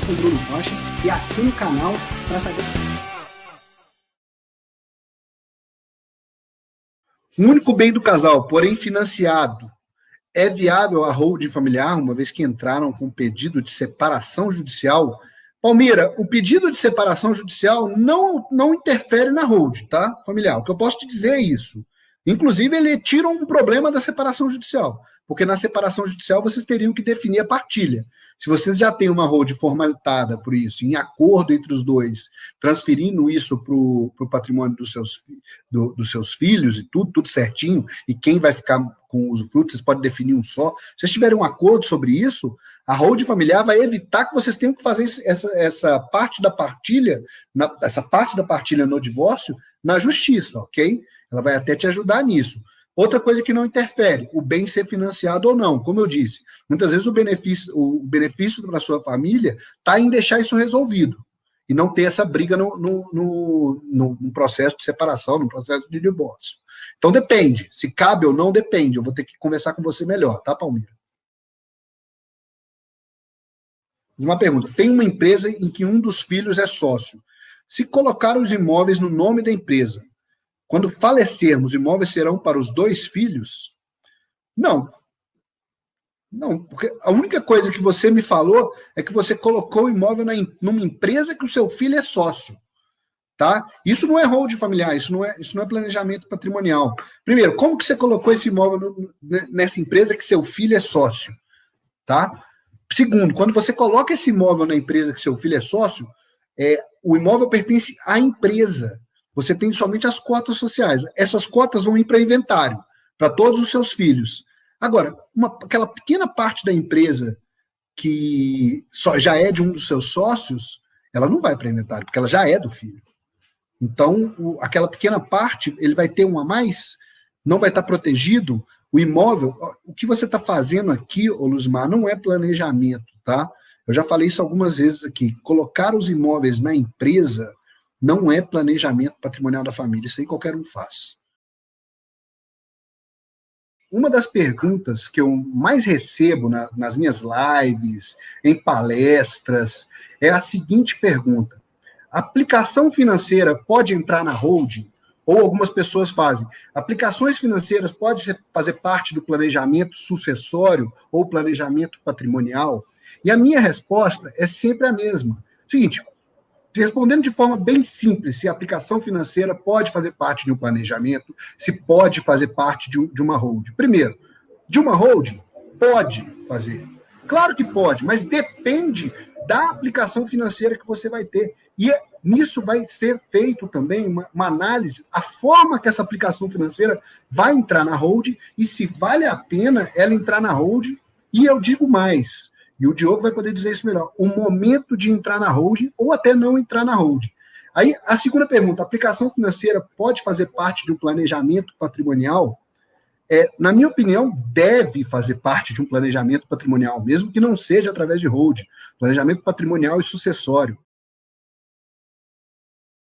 com o Bruno Rocha e assine o canal para saber. O único bem do casal, porém financiado, é viável a holding familiar, uma vez que entraram com pedido de separação judicial? Palmira, o pedido de separação judicial não interfere na holding, tá? Familiar. O que eu posso te dizer é isso. Inclusive, ele tira um problema da separação judicial, porque na separação judicial vocês teriam que definir a partilha. Se vocês já têm uma holding formalizada por isso, em acordo entre os dois, transferindo isso para o patrimônio dos seus filhos e tudo certinho, e quem vai ficar com os frutos, vocês podem definir um só. Se vocês tiverem um acordo sobre isso, a holding familiar vai evitar que vocês tenham que fazer essa parte da partilha, essa parte da partilha no divórcio, na justiça, ok? Ela vai até te ajudar nisso. Outra coisa que não interfere, o bem ser financiado ou não. Como eu disse, muitas vezes o benefício para a sua família está em deixar isso resolvido e não ter essa briga no processo de separação, no processo de divórcio. Então depende. Se cabe ou não, depende. Eu vou ter que conversar com você melhor, tá, Palmira? Uma pergunta. Tem uma empresa em que um dos filhos é sócio. Se colocar os imóveis no nome da empresa, quando falecermos, os imóveis serão para os dois filhos? Não. Não, porque a única coisa que você me falou é que você colocou o imóvel numa empresa que o seu filho é sócio. Tá? Isso não é holding familiar, isso não é planejamento patrimonial. Primeiro, como que você colocou esse imóvel nessa empresa que seu filho é sócio? Tá? Segundo, quando você coloca esse imóvel na empresa que seu filho é sócio, o imóvel pertence à empresa. Você tem somente as cotas sociais. Essas cotas vão ir para inventário, para todos os seus filhos. Agora, aquela pequena parte da empresa que já é de um dos seus sócios, ela não vai para inventário, porque ela já é do filho. Então, aquela pequena parte, ele vai ter um a mais, não vai estar protegido. O imóvel, o que você está fazendo aqui, Luzmar, não é planejamento, tá? Eu já falei isso algumas vezes aqui. Colocar os imóveis na empresa não é planejamento patrimonial da família, isso aí qualquer um faz. Uma das perguntas que eu mais recebo nas minhas lives, em palestras, é a seguinte pergunta: aplicação financeira pode entrar na holding? Ou algumas pessoas fazem. Aplicações financeiras podem fazer parte do planejamento sucessório ou planejamento patrimonial? E a minha resposta é sempre a mesma. Seguinte, respondendo de forma bem simples, se a aplicação financeira pode fazer parte de um planejamento, se pode fazer parte de uma holding. Primeiro, de uma holding, pode fazer. Claro que pode, mas depende da aplicação financeira que você vai ter. E nisso vai ser feito também uma análise, a forma que essa aplicação financeira vai entrar na holding e se vale a pena ela entrar na holding. E eu digo mais, e o Diogo vai poder dizer isso melhor, o momento de entrar na holding ou até não entrar na holding. Aí, a segunda pergunta, a aplicação financeira pode fazer parte de um planejamento patrimonial? Na minha opinião, deve fazer parte de um planejamento patrimonial, mesmo que não seja através de holding, planejamento patrimonial e sucessório.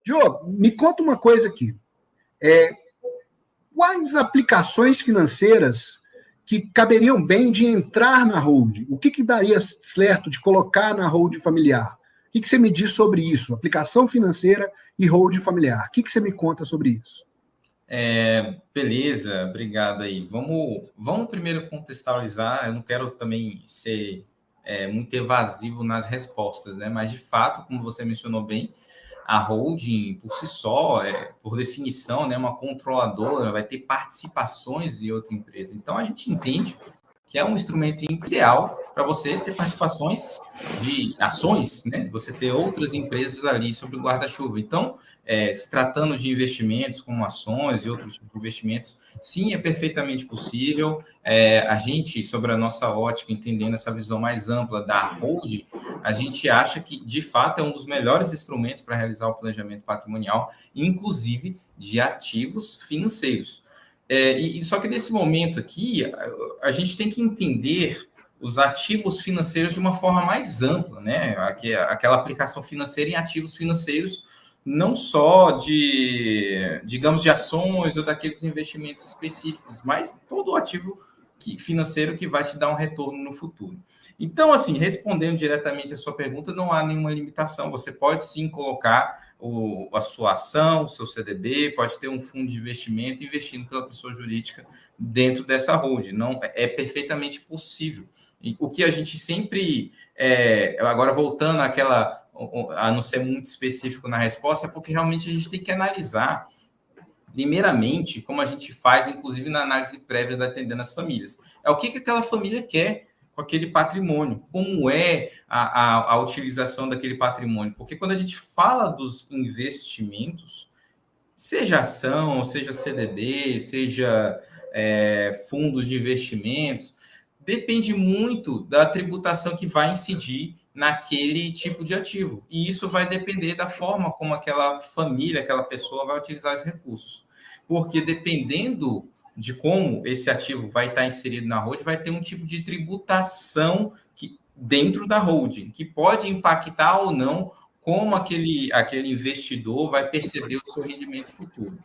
Diogo, me conta uma coisa aqui. Quais aplicações financeiras que caberiam bem de entrar na holding? O que daria certo de colocar na holding familiar? O que você me diz sobre isso? Aplicação financeira e holding familiar. O que você me conta sobre isso? Beleza, obrigado aí. Vamos primeiro contextualizar. Eu não quero também ser muito evasivo nas respostas, né? Mas, de fato, como você mencionou bem, a holding, por si só, por definição, né, uma controladora, vai ter participações de outra empresa. Então, a gente entende que é um instrumento ideal para você ter participações de ações, né? Você ter outras empresas ali sob o guarda-chuva. Então, se tratando de investimentos como ações e outros tipos de investimentos, sim, é perfeitamente possível. A gente, sobre a nossa ótica, entendendo essa visão mais ampla da holding, a gente acha que, de fato, é um dos melhores instrumentos para realizar o planejamento patrimonial, inclusive de ativos financeiros. Só que nesse momento aqui, a gente tem que entender os ativos financeiros de uma forma mais ampla, né? Aquela aplicação financeira em ativos financeiros, não só digamos, de ações ou daqueles investimentos específicos, mas todo o ativo financeiro que vai te dar um retorno no futuro. Então, assim, respondendo diretamente a sua pergunta, não há nenhuma limitação. Você pode sim colocar a sua ação, o seu CDB, pode ter um fundo de investimento investindo pela pessoa jurídica dentro dessa holding. Não, é perfeitamente possível. E o que a gente sempre... agora, voltando àquela... a não ser muito específico na resposta, é porque realmente a gente tem que analisar, primeiramente, como a gente faz, inclusive na análise prévia da Atendendo as Famílias. É o que aquela família quer com aquele patrimônio, como é a utilização daquele patrimônio. Porque quando a gente fala dos investimentos, seja ação, seja CDB, seja fundos de investimentos, depende muito da tributação que vai incidir naquele tipo de ativo. E isso vai depender da forma como aquela família, aquela pessoa vai utilizar os recursos. Porque dependendo de como esse ativo vai estar inserido na holding, vai ter um tipo de tributação dentro da holding, que pode impactar ou não como aquele investidor vai perceber o seu rendimento futuro.